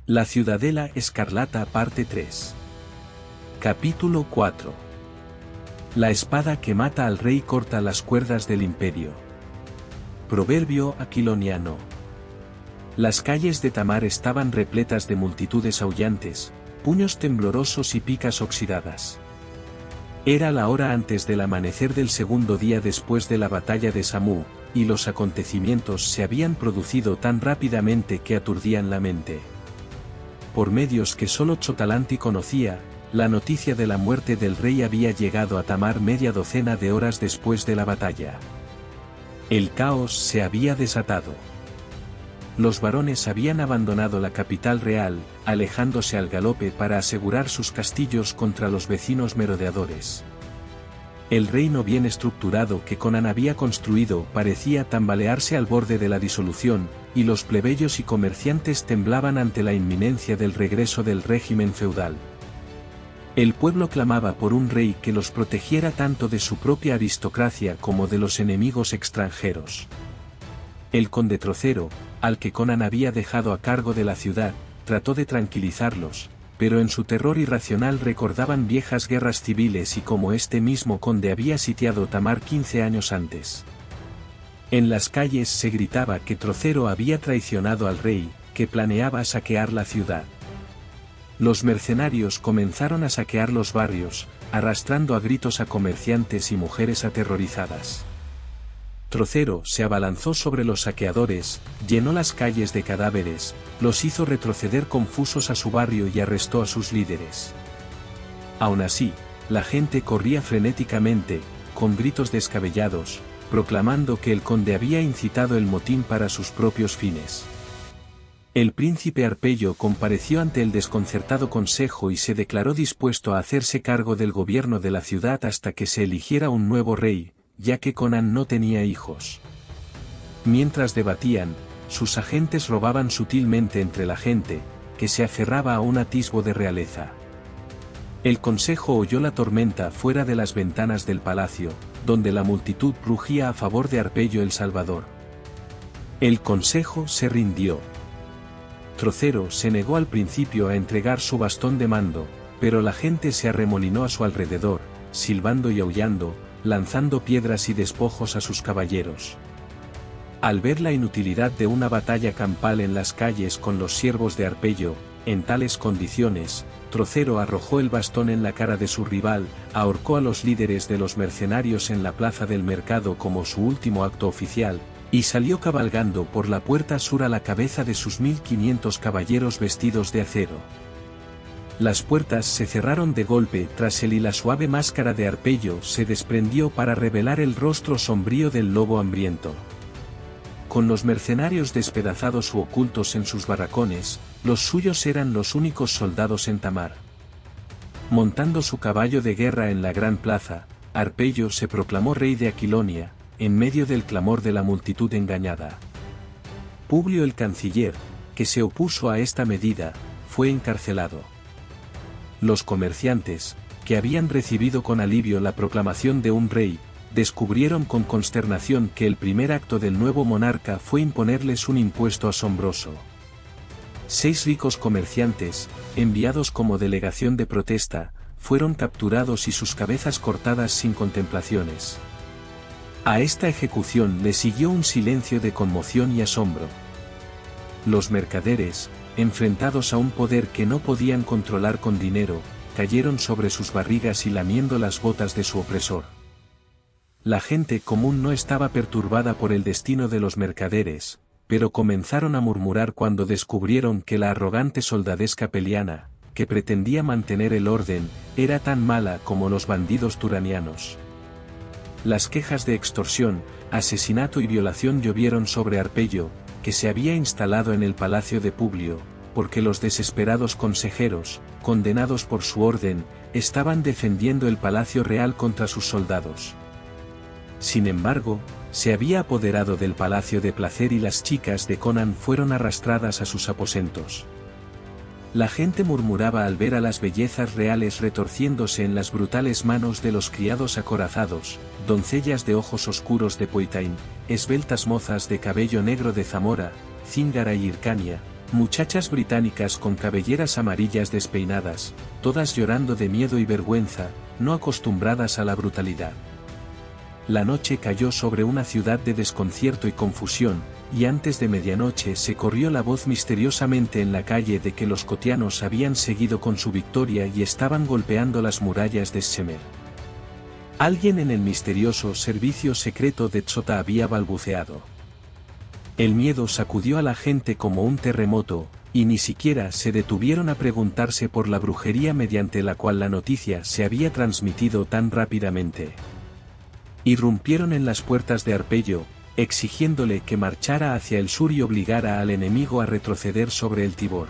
La Ciudadela Escarlata parte 3. Capítulo 4. La espada que mata al rey corta las cuerdas del imperio. Proverbio aquiloniano. Las calles de Tamar estaban repletas de multitudes aullantes, puños temblorosos y picas oxidadas. Era la hora antes del amanecer del segundo día después de la batalla de Samú, y los acontecimientos se habían producido tan rápidamente que aturdían la mente. Por medios que solo Xotalanti conocía, la noticia de la muerte del rey había llegado a Tamar media docena de horas después de la batalla. El caos se había desatado. Los varones habían abandonado la capital real, alejándose al galope para asegurar sus castillos contra los vecinos merodeadores. El reino bien estructurado que Conan había construido parecía tambalearse al borde de la disolución, y los plebeyos y comerciantes temblaban ante la inminencia del regreso del régimen feudal. El pueblo clamaba por un rey que los protegiera tanto de su propia aristocracia como de los enemigos extranjeros. El conde Trocero, al que Conan había dejado a cargo de la ciudad, trató de tranquilizarlos, pero en su terror irracional recordaban viejas guerras civiles y cómo este mismo conde había sitiado Tamar 15 años antes. En las calles se gritaba que Trocero había traicionado al rey, que planeaba saquear la ciudad. Los mercenarios comenzaron a saquear los barrios, arrastrando a gritos a comerciantes y mujeres aterrorizadas. Trocero se abalanzó sobre los saqueadores, llenó las calles de cadáveres, los hizo retroceder confusos a su barrio y arrestó a sus líderes. Aún así, la gente corría frenéticamente, con gritos descabellados, proclamando que el conde había incitado el motín para sus propios fines. El príncipe Arpello compareció ante el desconcertado consejo y se declaró dispuesto a hacerse cargo del gobierno de la ciudad hasta que se eligiera un nuevo rey, ya que Conan no tenía hijos. Mientras debatían, sus agentes robaban sutilmente entre la gente, que se aferraba a un atisbo de realeza. El consejo oyó la tormenta fuera de las ventanas del palacio, donde la multitud rugía a favor de Arpello el Salvador. El consejo se rindió. Trocero se negó al principio a entregar su bastón de mando, pero la gente se arremolinó a su alrededor, silbando y aullando, lanzando piedras y despojos a sus caballeros. Al ver la inutilidad de una batalla campal en las calles con los siervos de Arpello, en tales condiciones, Trocero arrojó el bastón en la cara de su rival, ahorcó a los líderes de los mercenarios en la plaza del mercado como su último acto oficial, y salió cabalgando por la puerta sur a la cabeza de sus 1500 caballeros vestidos de acero. Las puertas se cerraron de golpe tras él y la suave máscara de Arpello se desprendió para revelar el rostro sombrío del lobo hambriento. Con los mercenarios despedazados u ocultos en sus barracones, los suyos eran los únicos soldados en Tamar. Montando su caballo de guerra en la gran plaza, Arpello se proclamó rey de Aquilonia, en medio del clamor de la multitud engañada. Publio el canciller, que se opuso a esta medida, fue encarcelado. Los comerciantes, que habían recibido con alivio la proclamación de un rey, descubrieron con consternación que el primer acto del nuevo monarca fue imponerles un impuesto asombroso. 6 ricos comerciantes, enviados como delegación de protesta, fueron capturados y sus cabezas cortadas sin contemplaciones. A esta ejecución le siguió un silencio de conmoción y asombro. Los mercaderes, enfrentados a un poder que no podían controlar con dinero, cayeron sobre sus barrigas y lamiendo las botas de su opresor. La gente común no estaba perturbada por el destino de los mercaderes, pero comenzaron a murmurar cuando descubrieron que la arrogante soldadesca peliana, que pretendía mantener el orden, era tan mala como los bandidos turanianos. Las quejas de extorsión, asesinato y violación llovieron sobre Arpello, que se había instalado en el palacio de Publio, porque los desesperados consejeros, condenados por su orden, estaban defendiendo el palacio real contra sus soldados. Sin embargo, se había apoderado del palacio de placer y las chicas de Conan fueron arrastradas a sus aposentos. La gente murmuraba al ver a las bellezas reales retorciéndose en las brutales manos de los criados acorazados, doncellas de ojos oscuros de Poitain, esbeltas mozas de cabello negro de Zamora, Cíngara y Hircania, Muchachas británicas con cabelleras amarillas despeinadas, todas llorando de miedo y vergüenza, no acostumbradas a la brutalidad. La noche cayó sobre una ciudad de desconcierto y confusión, y antes de medianoche se corrió la voz misteriosamente en la calle de que los cotianos habían seguido con su victoria y estaban golpeando las murallas de Shemer. Alguien en el misterioso servicio secreto de Tzota había balbuceado. El miedo sacudió a la gente como un terremoto, y ni siquiera se detuvieron a preguntarse por la brujería mediante la cual la noticia se había transmitido tan rápidamente. Irrumpieron en las puertas de Arpello, exigiéndole que marchara hacia el sur y obligara al enemigo a retroceder sobre el Tibor.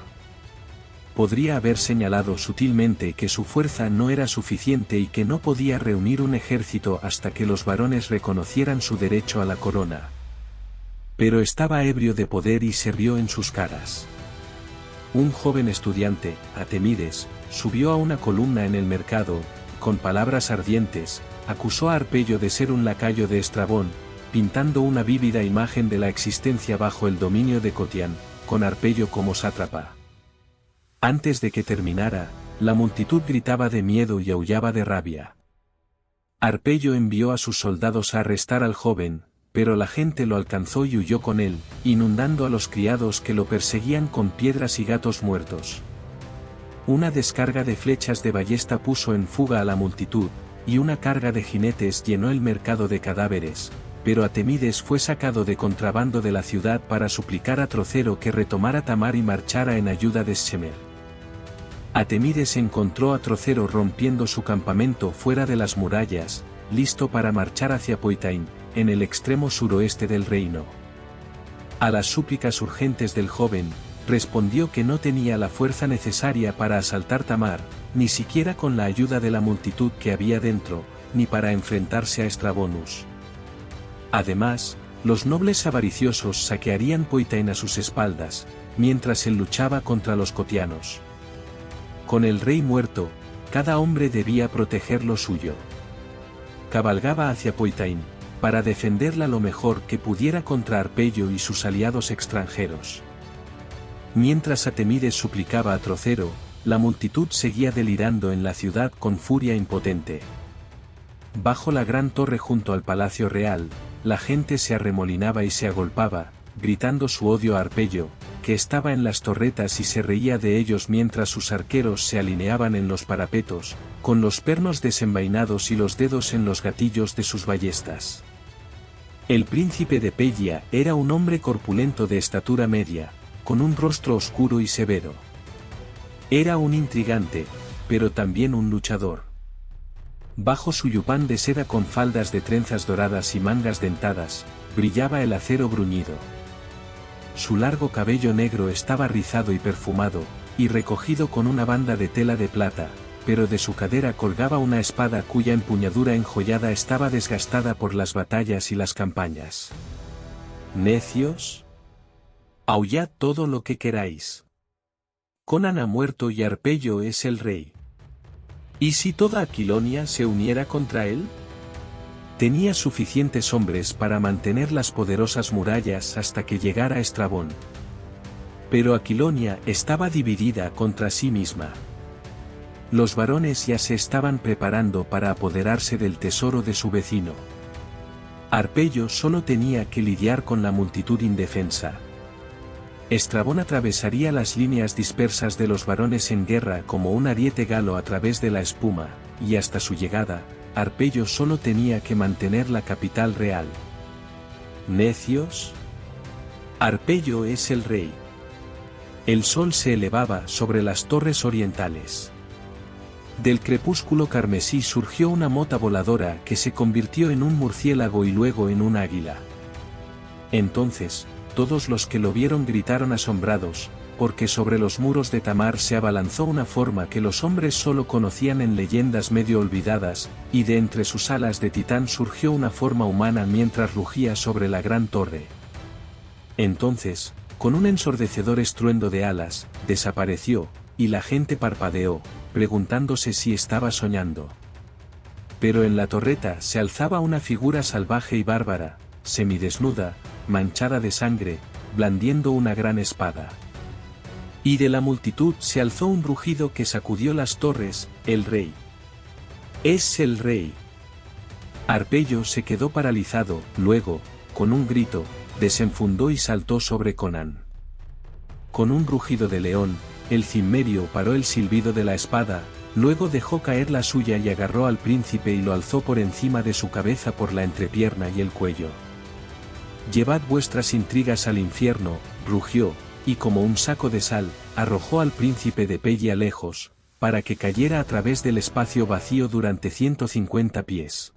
Podría haber señalado sutilmente que su fuerza no era suficiente y que no podía reunir un ejército hasta que los varones reconocieran su derecho a la corona. Pero estaba ebrio de poder y se rió en sus caras. Un joven estudiante, Atemides, subió a una columna en el mercado, con palabras ardientes, acusó a Arpello de ser un lacayo de Estrabón, pintando una vívida imagen de la existencia bajo el dominio de Cotián, con Arpello como sátrapa. Antes de que terminara, la multitud gritaba de miedo y aullaba de rabia. Arpello envió a sus soldados a arrestar al joven, pero la gente lo alcanzó y huyó con él, inundando a los criados que lo perseguían con piedras y gatos muertos. Una descarga de flechas de ballesta puso en fuga a la multitud, y una carga de jinetes llenó el mercado de cadáveres, pero Atemides fue sacado de contrabando de la ciudad para suplicar a Trocero que retomara Tamar y marchara en ayuda de Shemer. Atemides encontró a Trocero rompiendo su campamento fuera de las murallas, listo para marchar hacia Poitain, en el extremo suroeste del reino. A las súplicas urgentes del joven, respondió que no tenía la fuerza necesaria para asaltar Tamar, ni siquiera con la ayuda de la multitud que había dentro, ni para enfrentarse a Estrabonus. Además, los nobles avariciosos saquearían Poitain a sus espaldas, mientras él luchaba contra los cotianos. Con el rey muerto, cada hombre debía proteger lo suyo. Cabalgaba hacia Poitain, para defenderla lo mejor que pudiera contra Arpello y sus aliados extranjeros. Mientras Atemides suplicaba a Trocero, la multitud seguía delirando en la ciudad con furia impotente. Bajo la gran torre junto al palacio real, la gente se arremolinaba y se agolpaba, gritando su odio a Arpello, que estaba en las torretas y se reía de ellos mientras sus arqueros se alineaban en los parapetos, con los pernos desenvainados y los dedos en los gatillos de sus ballestas. El príncipe de Pegia era un hombre corpulento de estatura media, con un rostro oscuro y severo. Era un intrigante, pero también un luchador. Bajo su yupán de seda con faldas de trenzas doradas y mangas dentadas, brillaba el acero bruñido. Su largo cabello negro estaba rizado y perfumado, y recogido con una banda de tela de plata, pero de su cadera colgaba una espada cuya empuñadura enjollada estaba desgastada por las batallas y las campañas. ¿Necios? Aullad todo lo que queráis. Conan ha muerto y Arpello es el rey. ¿Y si toda Aquilonia se uniera contra él? Tenía suficientes hombres para mantener las poderosas murallas hasta que llegara Estrabón. Pero Aquilonia estaba dividida contra sí misma. Los varones ya se estaban preparando para apoderarse del tesoro de su vecino. Arpello solo tenía que lidiar con la multitud indefensa. Estrabón atravesaría las líneas dispersas de los varones en guerra como un ariete galo a través de la espuma, y hasta su llegada, Arpello solo tenía que mantener la capital real. ¿Necios? Arpello es el rey. El sol se elevaba sobre las torres orientales. Del crepúsculo carmesí surgió una mota voladora que se convirtió en un murciélago y luego en un águila. Entonces, todos los que lo vieron gritaron asombrados, porque sobre los muros de Tamar se abalanzó una forma que los hombres solo conocían en leyendas medio olvidadas, y de entre sus alas de titán surgió una forma humana mientras rugía sobre la gran torre. Entonces, con un ensordecedor estruendo de alas, desapareció, y la gente parpadeó, preguntándose si estaba soñando. Pero en la torreta se alzaba una figura salvaje y bárbara, semidesnuda, manchada de sangre, blandiendo una gran espada. Y de la multitud se alzó un rugido que sacudió las torres: el rey. Es el rey. Arpello se quedó paralizado, luego, con un grito, desenfundó y saltó sobre Conan. Con un rugido de león, el cimmerio paró el silbido de la espada, luego dejó caer la suya y agarró al príncipe y lo alzó por encima de su cabeza por la entrepierna y el cuello. Llevad vuestras intrigas al infierno, rugió, y como un saco de sal, arrojó al príncipe de Pella lejos, para que cayera a través del espacio vacío durante 150 pies.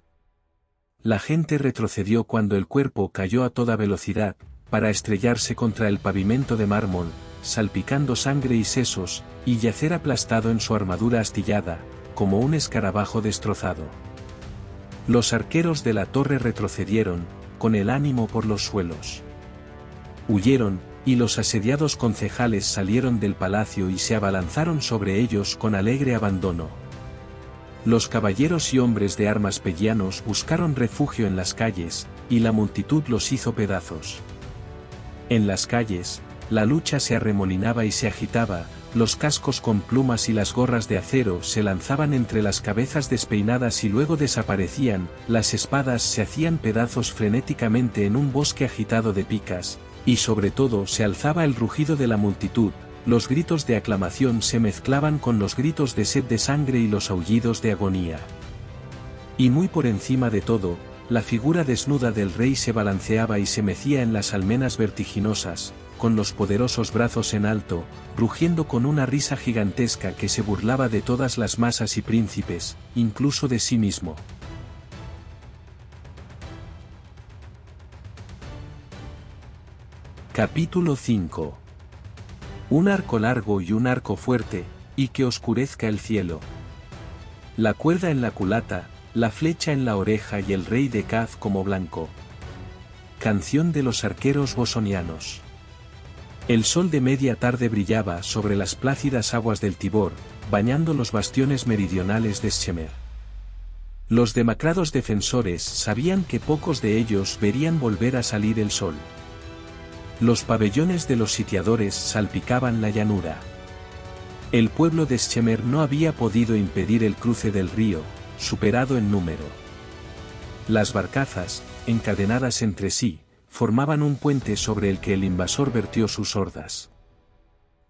La gente retrocedió cuando el cuerpo cayó a toda velocidad, para estrellarse contra el pavimento de mármol, salpicando sangre y sesos, y yacer aplastado en su armadura astillada, como un escarabajo destrozado. Los arqueros de la torre retrocedieron, con el ánimo por los suelos. Huyeron, y los asediados concejales salieron del palacio y se abalanzaron sobre ellos con alegre abandono. Los caballeros y hombres de armas pellanos buscaron refugio en las calles, y la multitud los hizo pedazos. En las calles, la lucha se arremolinaba y se agitaba, los cascos con plumas y las gorras de acero se lanzaban entre las cabezas despeinadas y luego desaparecían, las espadas se hacían pedazos frenéticamente en un bosque agitado de picas, y sobre todo se alzaba el rugido de la multitud. Los gritos de aclamación se mezclaban con los gritos de sed de sangre y los aullidos de agonía. Y muy por encima de todo, la figura desnuda del rey se balanceaba y se mecía en las almenas vertiginosas, con los poderosos brazos en alto, rugiendo con una risa gigantesca que se burlaba de todas las masas y príncipes, incluso de sí mismo. Capítulo 5. Un arco largo y un arco fuerte, y que oscurezca el cielo. La cuerda en la culata, la flecha en la oreja y el rey de Kaz como blanco. Canción de los arqueros bosonianos. El sol de media tarde brillaba sobre las plácidas aguas del Tibor, bañando los bastiones meridionales de Shemer. Los demacrados defensores sabían que pocos de ellos verían volver a salir el sol. Los pabellones de los sitiadores salpicaban la llanura. El pueblo de Shemer no había podido impedir el cruce del río, superado en número. Las barcazas, encadenadas entre sí, formaban un puente sobre el que el invasor vertió sus hordas.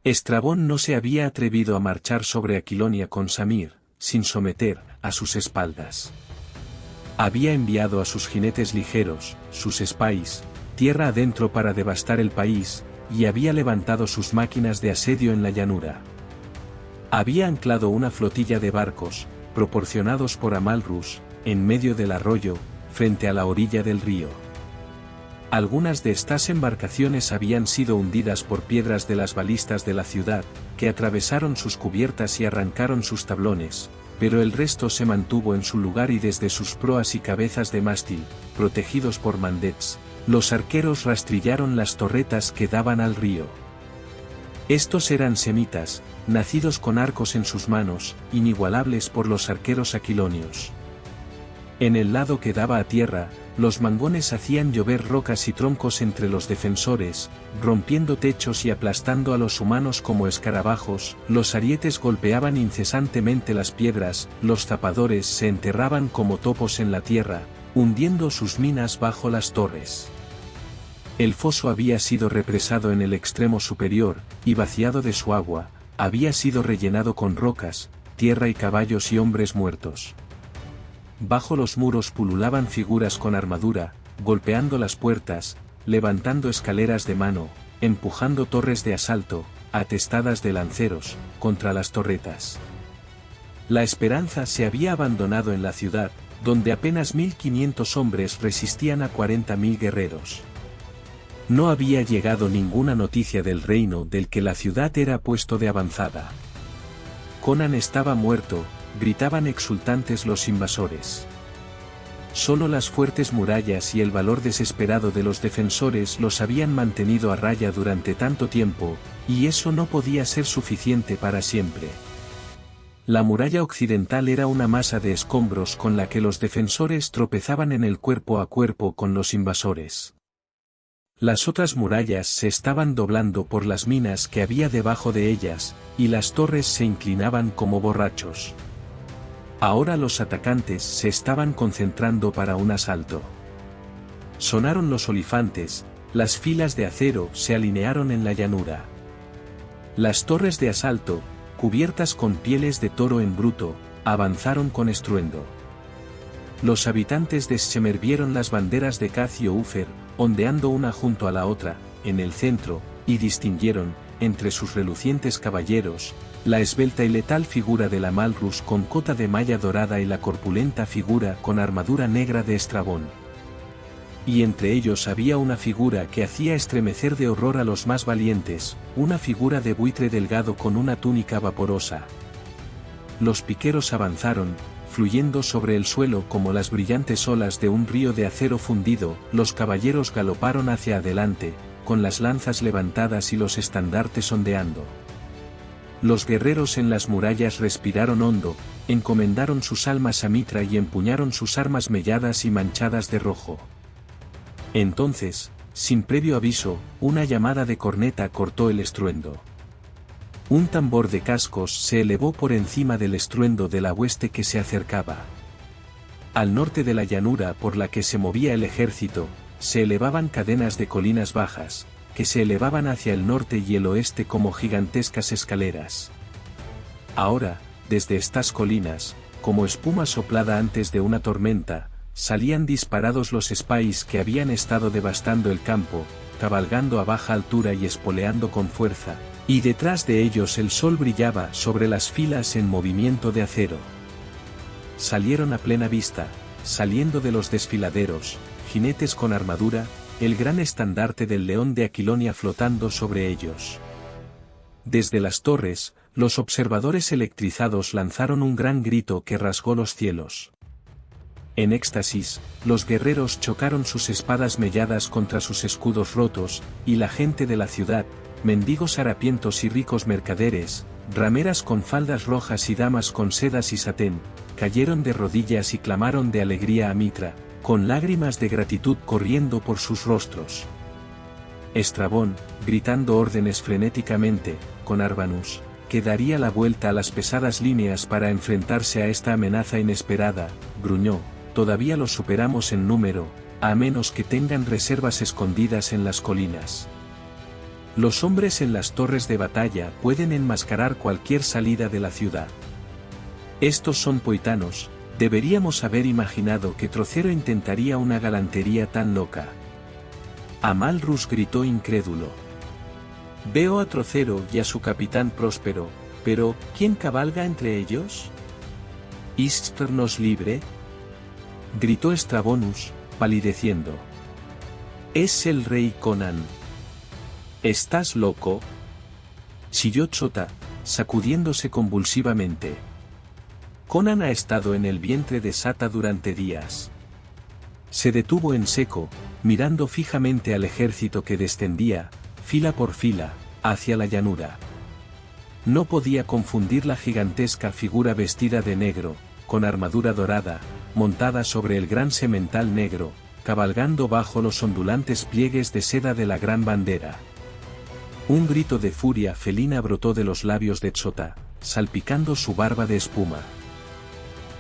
Estrabón no se había atrevido a marchar sobre Aquilonia con Samir, sin someter a sus espaldas. Había enviado a sus jinetes ligeros, sus spies, tierra adentro para devastar el país, y había levantado sus máquinas de asedio en la llanura. Había anclado una flotilla de barcos, proporcionados por Amalrus, en medio del arroyo, frente a la orilla del río. Algunas de estas embarcaciones habían sido hundidas por piedras de las balistas de la ciudad, que atravesaron sus cubiertas y arrancaron sus tablones, pero el resto se mantuvo en su lugar y desde sus proas y cabezas de mástil, protegidos por mandets, los arqueros rastrillaron las torretas que daban al río. Estos eran semitas, nacidos con arcos en sus manos, inigualables por los arqueros aquilonios. En el lado que daba a tierra, los mangones hacían llover rocas y troncos entre los defensores, rompiendo techos y aplastando a los humanos como escarabajos, los arietes golpeaban incesantemente las piedras, los zapadores se enterraban como topos en la tierra, hundiendo sus minas bajo las torres. El foso había sido represado en el extremo superior, y vaciado de su agua, había sido rellenado con rocas, tierra y caballos y hombres muertos. Bajo los muros pululaban figuras con armadura, golpeando las puertas, levantando escaleras de mano, empujando torres de asalto, atestadas de lanceros, contra las torretas. La esperanza se había abandonado en la ciudad, donde apenas 1500 hombres resistían a 40.000 guerreros. No había llegado ninguna noticia del reino del que la ciudad era puesto de avanzada. Conan estaba muerto, gritaban exultantes los invasores. Solo las fuertes murallas y el valor desesperado de los defensores los habían mantenido a raya durante tanto tiempo, y eso no podía ser suficiente para siempre. La muralla occidental era una masa de escombros con la que los defensores tropezaban en el cuerpo a cuerpo con los invasores. Las otras murallas se estaban doblando por las minas que había debajo de ellas, y las torres se inclinaban como borrachos. Ahora los atacantes se estaban concentrando para un asalto. Sonaron los olifantes, las filas de acero se alinearon en la llanura. Las torres de asalto, cubiertas con pieles de toro en bruto, avanzaron con estruendo. Los habitantes de Shemmer vieron las banderas de Kaz y Ofer, ondeando una junto a la otra, en el centro, y distinguieron, entre sus relucientes caballeros, la esbelta y letal figura de la Malrus con cota de malla dorada y la corpulenta figura con armadura negra de Estrabón. Y entre ellos había una figura que hacía estremecer de horror a los más valientes, una figura de buitre delgado con una túnica vaporosa. Los piqueros avanzaron, fluyendo sobre el suelo como las brillantes olas de un río de acero fundido, los caballeros galoparon hacia adelante, con las lanzas levantadas y los estandartes ondeando. Los guerreros en las murallas respiraron hondo, encomendaron sus almas a Mitra y empuñaron sus armas melladas y manchadas de rojo. Entonces, sin previo aviso, una llamada de corneta cortó el estruendo. Un tambor de cascos se elevó por encima del estruendo de la hueste que se acercaba. Al norte de la llanura por la que se movía el ejército, se elevaban cadenas de colinas bajas, que se elevaban hacia el norte y el oeste como gigantescas escaleras. Ahora, desde estas colinas, como espuma soplada antes de una tormenta, salían disparados los Spies que habían estado devastando el campo, cabalgando a baja altura y espoleando con fuerza, y detrás de ellos el sol brillaba sobre las filas en movimiento de acero. Salieron a plena vista, saliendo de los desfiladeros, jinetes con armadura, el gran estandarte del león de Aquilonia flotando sobre ellos. Desde las torres, los observadores electrizados lanzaron un gran grito que rasgó los cielos. En éxtasis, los guerreros chocaron sus espadas melladas contra sus escudos rotos, y la gente de la ciudad, mendigos harapientos y ricos mercaderes, rameras con faldas rojas y damas con sedas y satén, cayeron de rodillas y clamaron de alegría a Mitra, con lágrimas de gratitud corriendo por sus rostros. Estrabón, gritando órdenes frenéticamente, con Arbanus, que daría la vuelta a las pesadas líneas para enfrentarse a esta amenaza inesperada, gruñó: todavía los superamos en número, a menos que tengan reservas escondidas en las colinas. Los hombres en las torres de batalla pueden enmascarar cualquier salida de la ciudad. Estos son poitanos, deberíamos haber imaginado que Trocero intentaría una galantería tan loca. Amalrus gritó incrédulo. Veo a Trocero y a su capitán Próspero, pero ¿quién cabalga entre ellos? ¿Istver nos libre? Gritó Estrabonus, palideciendo. Es el rey Conan. ¿Estás loco? Chilló Chota, sacudiéndose convulsivamente. Conan ha estado en el vientre de Sata durante días. Se detuvo en seco, mirando fijamente al ejército que descendía, fila por fila, hacia la llanura. No podía confundir la gigantesca figura vestida de negro, con armadura dorada, montada sobre el gran semental negro, cabalgando bajo los ondulantes pliegues de seda de la gran bandera. Un grito de furia felina brotó de los labios de Chota, salpicando su barba de espuma.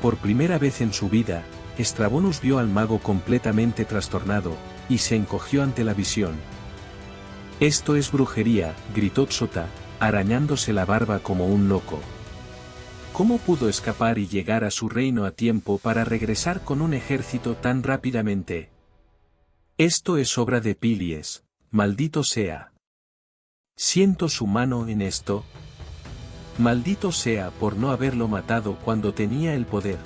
Por primera vez en su vida, Estrabonus vio al mago completamente trastornado, y se encogió ante la visión. «Esto es brujería», gritó Chota, arañándose la barba como un loco. ¿Cómo pudo escapar y llegar a su reino a tiempo para regresar con un ejército tan rápidamente? Esto es obra de Pilies, maldito sea. ¿Siento su mano en esto? Maldito sea por no haberlo matado cuando tenía el poder.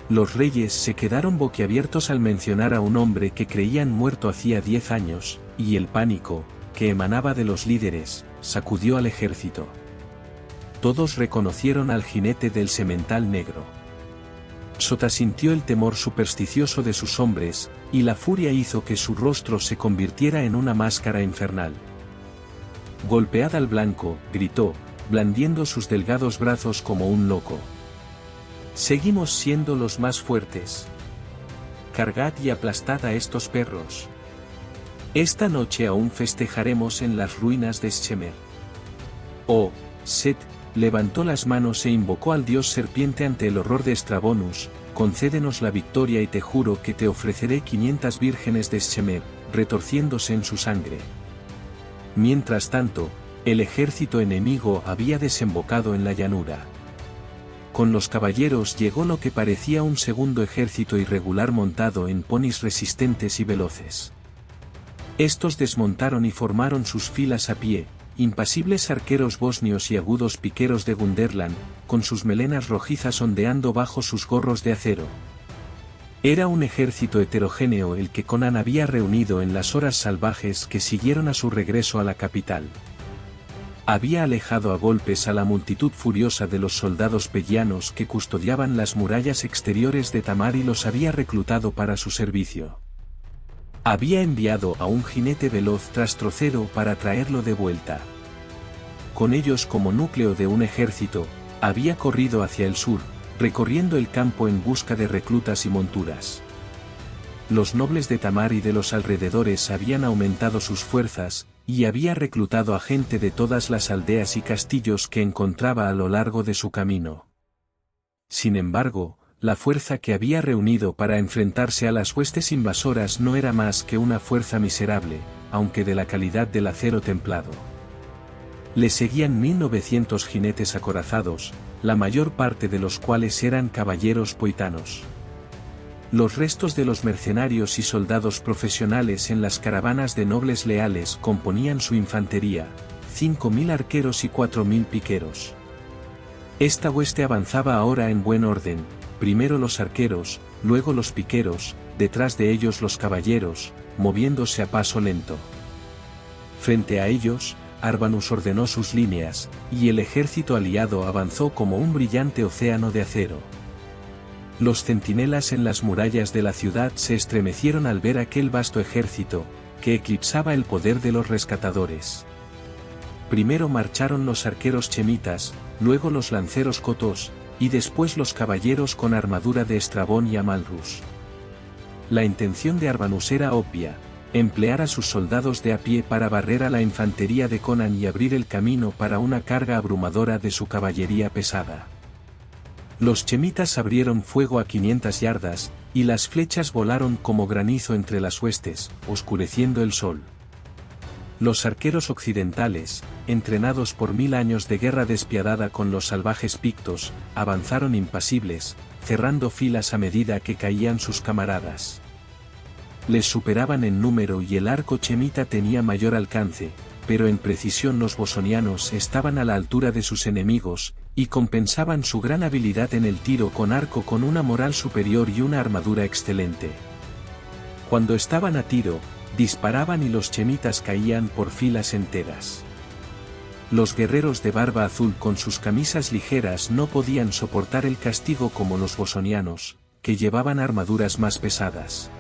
Los reyes se quedaron boquiabiertos al mencionar a un hombre que creían muerto hacía 10 años, y el pánico, que emanaba de los líderes, sacudió al ejército. Todos reconocieron al jinete del semental negro. Chota sintió el temor supersticioso de sus hombres, y la furia hizo que su rostro se convirtiera en una máscara infernal. «Golpead al blanco», gritó, blandiendo sus delgados brazos como un loco. «Seguimos siendo los más fuertes. Cargad y aplastad a estos perros». Esta noche aún festejaremos en las ruinas de Shemer. Oh, Set, levantó las manos e invocó al dios serpiente ante el horror de Estrabonus, concédenos la victoria y te juro que te ofreceré 500 vírgenes de Shemer, retorciéndose en su sangre. Mientras tanto, el ejército enemigo había desembocado en la llanura. Con los caballeros llegó lo que parecía un segundo ejército irregular montado en ponis resistentes y veloces. Estos desmontaron y formaron sus filas a pie, impasibles arqueros bosnios y agudos piqueros de Gunderland, con sus melenas rojizas ondeando bajo sus gorros de acero. Era un ejército heterogéneo el que Conan había reunido en las horas salvajes que siguieron a su regreso a la capital. Había alejado a golpes a la multitud furiosa de los soldados pellanos que custodiaban las murallas exteriores de Tamar y los había reclutado para su servicio. Había enviado a un jinete veloz tras Trocero para traerlo de vuelta. Con ellos como núcleo de un ejército, había corrido hacia el sur, recorriendo el campo en busca de reclutas y monturas. Los nobles de Tamar y de los alrededores habían aumentado sus fuerzas, y había reclutado a gente de todas las aldeas y castillos que encontraba a lo largo de su camino. Sin embargo, la fuerza que había reunido para enfrentarse a las huestes invasoras no era más que una fuerza miserable, aunque de la calidad del acero templado. Le seguían 1900 jinetes acorazados, la mayor parte de los cuales eran caballeros poitanos. Los restos de los mercenarios y soldados profesionales en las caravanas de nobles leales componían su infantería, 5000 arqueros y 4000 piqueros. Esta hueste avanzaba ahora en buen orden, primero los arqueros, luego los piqueros, detrás de ellos los caballeros, moviéndose a paso lento. Frente a ellos, Arbanus ordenó sus líneas, y el ejército aliado avanzó como un brillante océano de acero. Los centinelas en las murallas de la ciudad se estremecieron al ver aquel vasto ejército, que eclipsaba el poder de los rescatadores. Primero marcharon los arqueros chemitas, luego los lanceros cotos, y después los caballeros con armadura de Estrabón y Amalrus. La intención de Arbanus era obvia, emplear a sus soldados de a pie para barrer a la infantería de Conan y abrir el camino para una carga abrumadora de su caballería pesada. Los chemitas abrieron fuego a 500 yardas, y las flechas volaron como granizo entre las huestes, oscureciendo el sol. Los arqueros occidentales, entrenados por 1000 años de guerra despiadada con los salvajes pictos, avanzaron impasibles, cerrando filas a medida que caían sus camaradas. Les superaban en número y el arco chemita tenía mayor alcance, pero en precisión los bosonianos estaban a la altura de sus enemigos, y compensaban su gran habilidad en el tiro con arco con una moral superior y una armadura excelente. Cuando estaban a tiro, disparaban y los chemitas caían por filas enteras. Los guerreros de barba azul con sus camisas ligeras no podían soportar el castigo como los bosonianos, que llevaban armaduras más pesadas.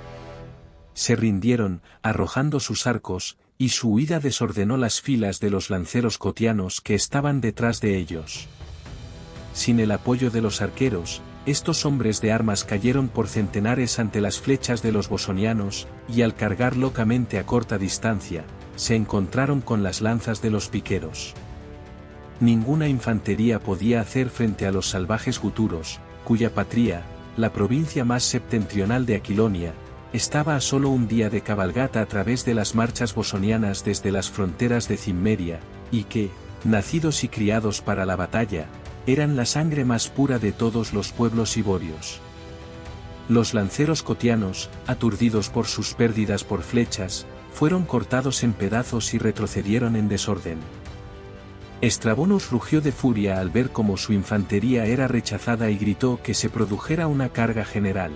Se rindieron, arrojando sus arcos, y su huida desordenó las filas de los lanceros cotianos que estaban detrás de ellos. Sin el apoyo de los arqueros, estos hombres de armas cayeron por centenares ante las flechas de los bosonianos, y al cargar locamente a corta distancia, se encontraron con las lanzas de los piqueros. Ninguna infantería podía hacer frente a los salvajes guturos, cuya patria, la provincia más septentrional de Aquilonia, estaba a solo un día de cabalgata a través de las marchas bosonianas desde las fronteras de Cimmeria, y que, nacidos y criados para la batalla, eran la sangre más pura de todos los pueblos iborios. Los lanceros cotianos, aturdidos por sus pérdidas por flechas, fueron cortados en pedazos y retrocedieron en desorden. Estrabonus rugió de furia al ver cómo su infantería era rechazada y gritó que se produjera una carga general.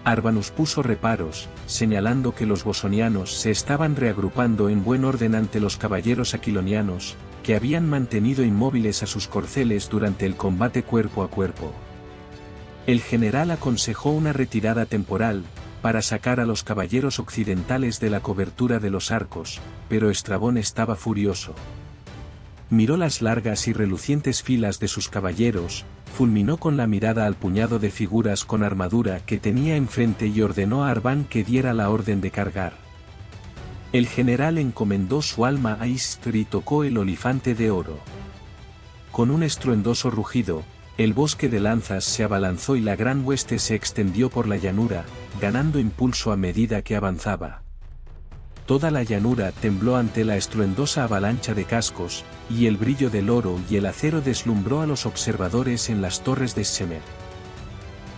Arbanus puso reparos, señalando que los bosonianos se estaban reagrupando en buen orden ante los caballeros aquilonianos, que habían mantenido inmóviles a sus corceles durante el combate cuerpo a cuerpo. El general aconsejó una retirada temporal, para sacar a los caballeros occidentales de la cobertura de los arcos, pero Estrabón estaba furioso. Miró las largas y relucientes filas de sus caballeros, fulminó con la mirada al puñado de figuras con armadura que tenía enfrente y ordenó a Arbán que diera la orden de cargar. El general encomendó su alma a Istr y tocó el olifante de oro. Con un estruendoso rugido, el bosque de lanzas se abalanzó y la gran hueste se extendió por la llanura, ganando impulso a medida que avanzaba. Toda la llanura tembló ante la estruendosa avalancha de cascos, y el brillo del oro y el acero deslumbró a los observadores en las torres de Shemer.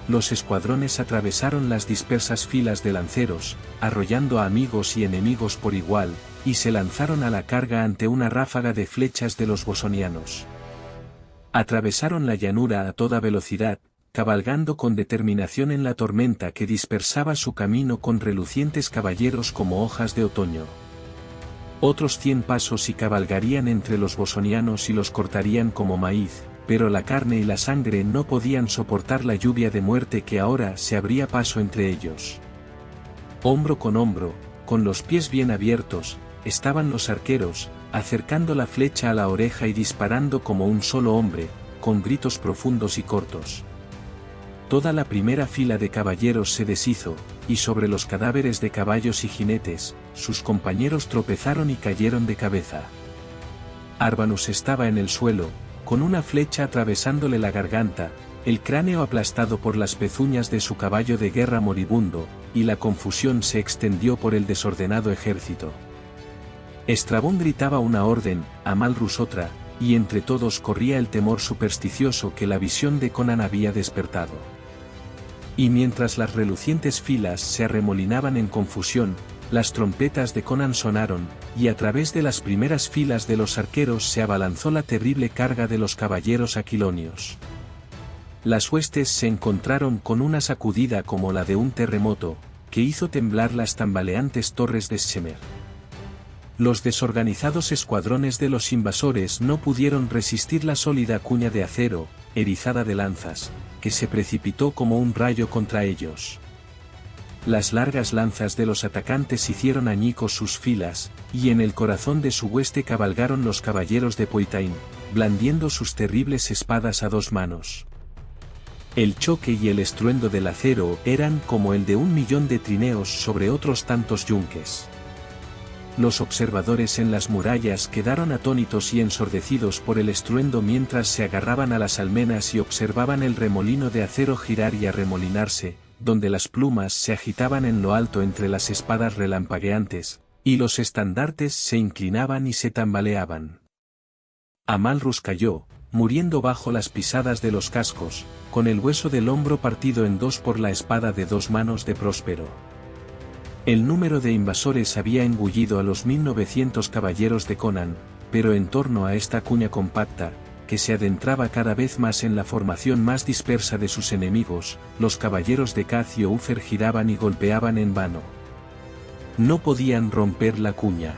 Los escuadrones atravesaron las dispersas filas de lanceros, arrollando a amigos y enemigos por igual, y se lanzaron a la carga ante una ráfaga de flechas de los bosonianos. Atravesaron la llanura a toda velocidad, cabalgando con determinación en la tormenta que dispersaba su camino con relucientes caballeros como hojas de otoño. Otros 100 pasos y cabalgarían entre los bosonianos y los cortarían como maíz, pero la carne y la sangre no podían soportar la lluvia de muerte que ahora se abría paso entre ellos. Hombro, con los pies bien abiertos, estaban los arqueros, acercando la flecha a la oreja y disparando como un solo hombre, con gritos profundos y cortos. Toda la primera fila de caballeros se deshizo, y sobre los cadáveres de caballos y jinetes, sus compañeros tropezaron y cayeron de cabeza. Arbanus estaba en el suelo, con una flecha atravesándole la garganta, el cráneo aplastado por las pezuñas de su caballo de guerra moribundo, y la confusión se extendió por el desordenado ejército. Estrabón gritaba una orden, Amalrus otra, y entre todos corría el temor supersticioso que la visión de Conan había despertado. Y mientras las relucientes filas se arremolinaban en confusión, las trompetas de Conan sonaron, y a través de las primeras filas de los arqueros se abalanzó la terrible carga de los caballeros aquilonios. Las huestes se encontraron con una sacudida como la de un terremoto, que hizo temblar las tambaleantes torres de Shemer. Los desorganizados escuadrones de los invasores no pudieron resistir la sólida cuña de acero, erizada de lanzas, que se precipitó como un rayo contra ellos. Las largas lanzas de los atacantes hicieron añicos sus filas, y en el corazón de su hueste cabalgaron los caballeros de Poitain, blandiendo sus terribles espadas a 2 manos. El choque y el estruendo del acero eran como el de 1.000.000 de trineos sobre otros tantos yunques. Los observadores en las murallas quedaron atónitos y ensordecidos por el estruendo mientras se agarraban a las almenas y observaban el remolino de acero girar y arremolinarse, donde las plumas se agitaban en lo alto entre las espadas relampagueantes, y los estandartes se inclinaban y se tambaleaban. Amalrus cayó, muriendo bajo las pisadas de los cascos, con el hueso del hombro partido en 2 por la espada de 2 manos de Próspero. El número de invasores había engullido a los 1900 caballeros de Conan, pero en torno a esta cuña compacta, que se adentraba cada vez más en la formación más dispersa de sus enemigos, los caballeros de Kaz y Ofer giraban y golpeaban en vano. No podían romper la cuña.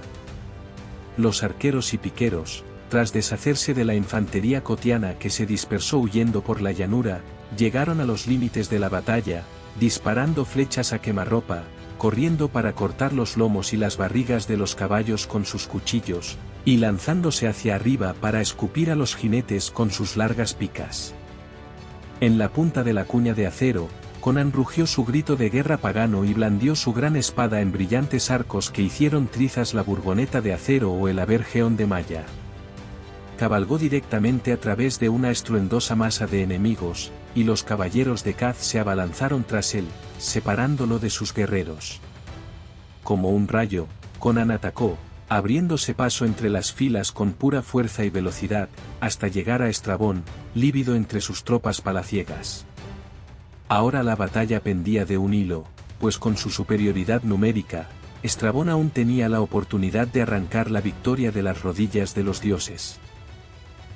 Los arqueros y piqueros, tras deshacerse de la infantería cotiana que se dispersó huyendo por la llanura, llegaron a los límites de la batalla, disparando flechas a quemarropa, corriendo para cortar los lomos y las barrigas de los caballos con sus cuchillos, y lanzándose hacia arriba para escupir a los jinetes con sus largas picas. En la punta de la cuña de acero, Conan rugió su grito de guerra pagano y blandió su gran espada en brillantes arcos que hicieron trizas la burgoneta de acero o el abergeón de malla. Cabalgó directamente a través de una estruendosa masa de enemigos, y los caballeros de Kaz se abalanzaron tras él, separándolo de sus guerreros. Como un rayo, Conan atacó, abriéndose paso entre las filas con pura fuerza y velocidad, hasta llegar a Estrabón, lívido entre sus tropas palaciegas. Ahora la batalla pendía de un hilo, pues con su superioridad numérica, Estrabón aún tenía la oportunidad de arrancar la victoria de las rodillas de los dioses.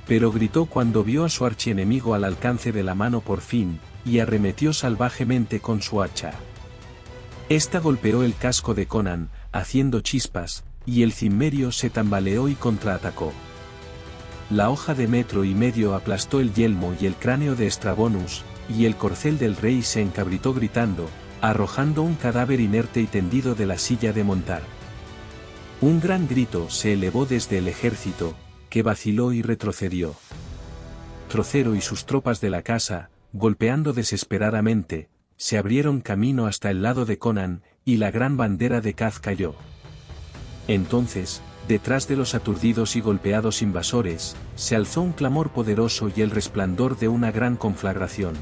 Pero gritó cuando vio a su archienemigo al alcance de la mano por fin, y arremetió salvajemente con su hacha. Esta golpeó el casco de Conan, haciendo chispas, y el cimmerio se tambaleó y contraatacó. La hoja de 1,5 metros aplastó el yelmo y el cráneo de Estrabonus, y el corcel del rey se encabritó gritando, arrojando un cadáver inerte y tendido de la silla de montar. Un gran grito se elevó desde el ejército, que vaciló y retrocedió. Trocero y sus tropas de la casa, golpeando desesperadamente, se abrieron camino hasta el lado de Conan, y la gran bandera de Kaz cayó. Entonces, detrás de los aturdidos y golpeados invasores, se alzó un clamor poderoso y el resplandor de una gran conflagración.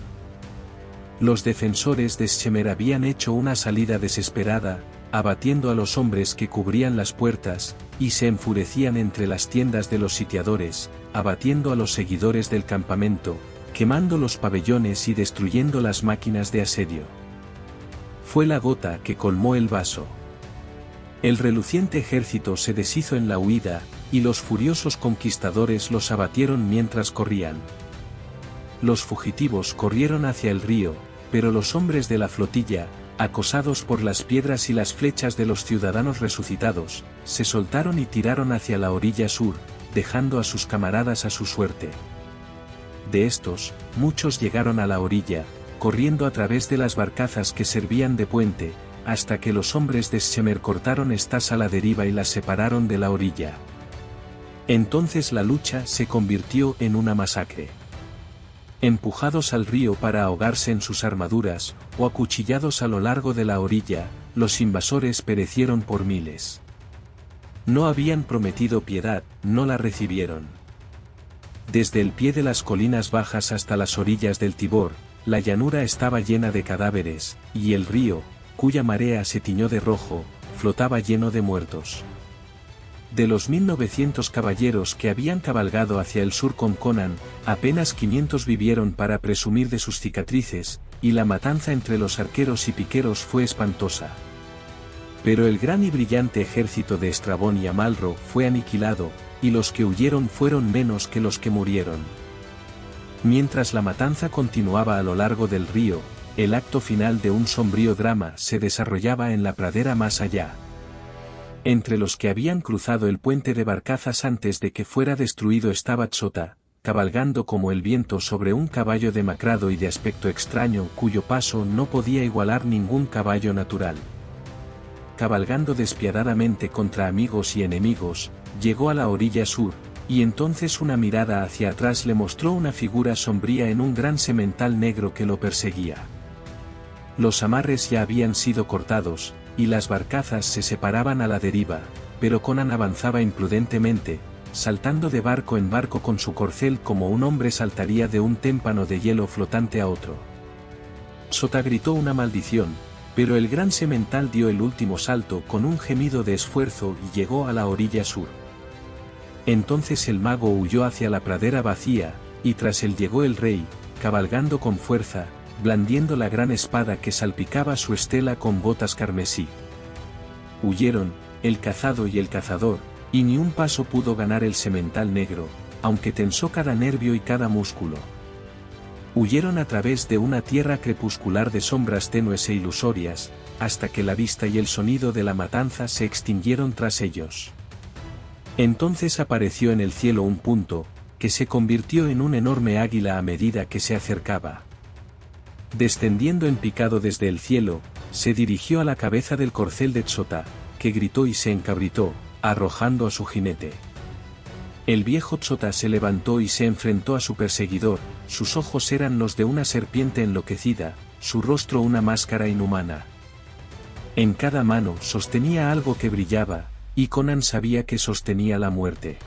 Los defensores de Shemer habían hecho una salida desesperada, abatiendo a los hombres que cubrían las puertas, y se enfurecían entre las tiendas de los sitiadores, abatiendo a los seguidores del campamento, quemando los pabellones y destruyendo las máquinas de asedio. Fue la gota que colmó el vaso. El reluciente ejército se deshizo en la huida, y los furiosos conquistadores los abatieron mientras corrían. Los fugitivos corrieron hacia el río, pero los hombres de la flotilla, acosados por las piedras y las flechas de los ciudadanos resucitados, se soltaron y tiraron hacia la orilla sur, dejando a sus camaradas a su suerte. De estos, muchos llegaron a la orilla, corriendo a través de las barcazas que servían de puente, hasta que los hombres de Shemer cortaron estas a la deriva y las separaron de la orilla. Entonces la lucha se convirtió en una masacre. Empujados al río para ahogarse en sus armaduras, o acuchillados a lo largo de la orilla, los invasores perecieron por miles. No habían prometido piedad, no la recibieron. Desde el pie de las colinas bajas hasta las orillas del Tibor, la llanura estaba llena de cadáveres, y el río, cuya marea se tiñó de rojo, flotaba lleno de muertos. De los 1900 caballeros que habían cabalgado hacia el sur con Conan, apenas 500 vivieron para presumir de sus cicatrices, y la matanza entre los arqueros y piqueros fue espantosa. Pero el gran y brillante ejército de Estrabón y Amalro fue aniquilado, y los que huyeron fueron menos que los que murieron. Mientras la matanza continuaba a lo largo del río, el acto final de un sombrío drama se desarrollaba en la pradera más allá. Entre los que habían cruzado el puente de barcazas antes de que fuera destruido estaba Txota, cabalgando como el viento sobre un caballo demacrado y de aspecto extraño cuyo paso no podía igualar ningún caballo natural. Cabalgando despiadadamente contra amigos y enemigos, llegó a la orilla sur, y entonces una mirada hacia atrás le mostró una figura sombría en un gran semental negro que lo perseguía. Los amarres ya habían sido cortados, y las barcazas se separaban a la deriva, pero Conan avanzaba imprudentemente, saltando de barco en barco con su corcel como un hombre saltaría de un témpano de hielo flotante a otro. Txota gritó una maldición, pero el gran semental dio el último salto con un gemido de esfuerzo y llegó a la orilla sur. Entonces el mago huyó hacia la pradera vacía, y tras él llegó el rey, cabalgando con fuerza, blandiendo la gran espada que salpicaba su estela con gotas carmesí. Huyeron, el cazado y el cazador, y ni un paso pudo ganar el semental negro, aunque tensó cada nervio y cada músculo. Huyeron a través de una tierra crepuscular de sombras tenues e ilusorias, hasta que la vista y el sonido de la matanza se extinguieron tras ellos. Entonces apareció en el cielo un punto, que se convirtió en un enorme águila a medida que se acercaba. Descendiendo en picado desde el cielo, se dirigió a la cabeza del corcel de Txota, que gritó y se encabritó, arrojando a su jinete. El viejo Txota se levantó y se enfrentó a su perseguidor, sus ojos eran los de una serpiente enloquecida, su rostro una máscara inhumana. En cada mano sostenía algo que brillaba, y Conan sabía que sostenía la muerte.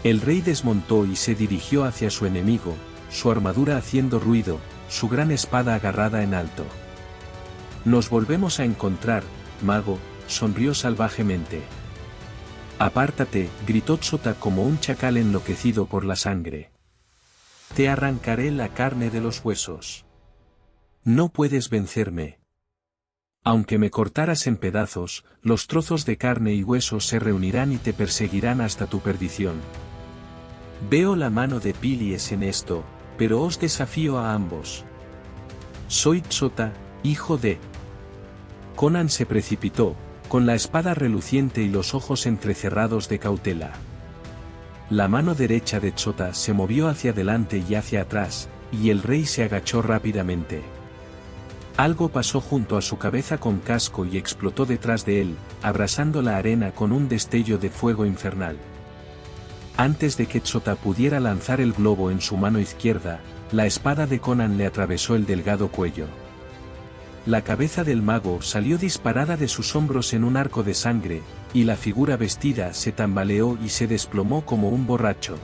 El rey desmontó y se dirigió hacia su enemigo, su armadura haciendo ruido, su gran espada agarrada en alto. «Nos volvemos a encontrar, mago», sonrió salvajemente. «Apártate», gritó Txota como un chacal enloquecido por la sangre. «Te arrancaré la carne de los huesos. No puedes vencerme. Aunque me cortaras en pedazos, los trozos de carne y huesos se reunirán y te perseguirán hasta tu perdición. Veo la mano de Pilies en esto, pero os desafío a ambos. Soy Txota, hijo de...». Conan se precipitó, con la espada reluciente y los ojos entrecerrados de cautela. La mano derecha de Txota se movió hacia adelante y hacia atrás, y el rey se agachó rápidamente. Algo pasó junto a su cabeza con casco y explotó detrás de él, abrasando la arena con un destello de fuego infernal. Antes de que Txota pudiera lanzar el globo en su mano izquierda, la espada de Conan le atravesó el delgado cuello. La cabeza del mago salió disparada de sus hombros en un arco de sangre, y la figura vestida se tambaleó y se desplomó como un borracho.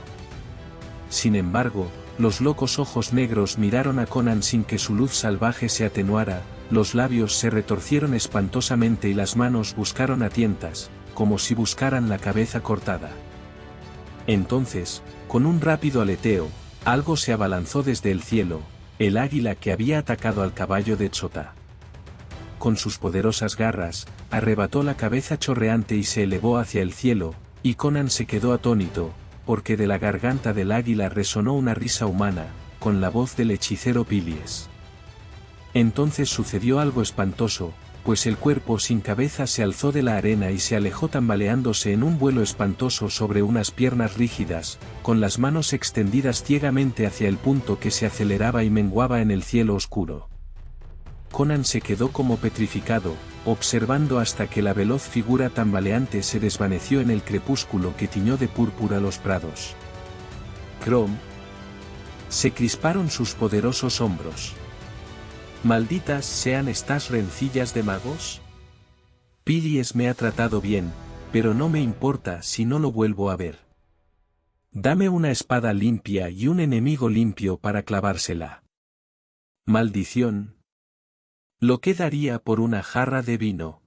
Sin embargo, los locos ojos negros miraron a Conan sin que su luz salvaje se atenuara, los labios se retorcieron espantosamente y las manos buscaron a tientas, como si buscaran la cabeza cortada. Entonces, con un rápido aleteo, algo se abalanzó desde el cielo, el águila que había atacado al caballo de Tsota. Con sus poderosas garras, arrebató la cabeza chorreante y se elevó hacia el cielo, y Conan se quedó atónito, porque de la garganta del águila resonó una risa humana, con la voz del hechicero Pilies. Entonces sucedió algo espantoso, pues el cuerpo sin cabeza se alzó de la arena y se alejó tambaleándose en un vuelo espantoso sobre unas piernas rígidas, con las manos extendidas ciegamente hacia el punto que se aceleraba y menguaba en el cielo oscuro. Conan se quedó como petrificado, observando hasta que la veloz figura tambaleante se desvaneció en el crepúsculo que tiñó de púrpura los prados. Crom. Se crisparon sus poderosos hombros. Malditas sean estas rencillas de magos. Pilies me ha tratado bien, pero no me importa si no lo vuelvo a ver. Dame una espada limpia y un enemigo limpio para clavársela. Maldición. Lo que daría por una jarra de vino.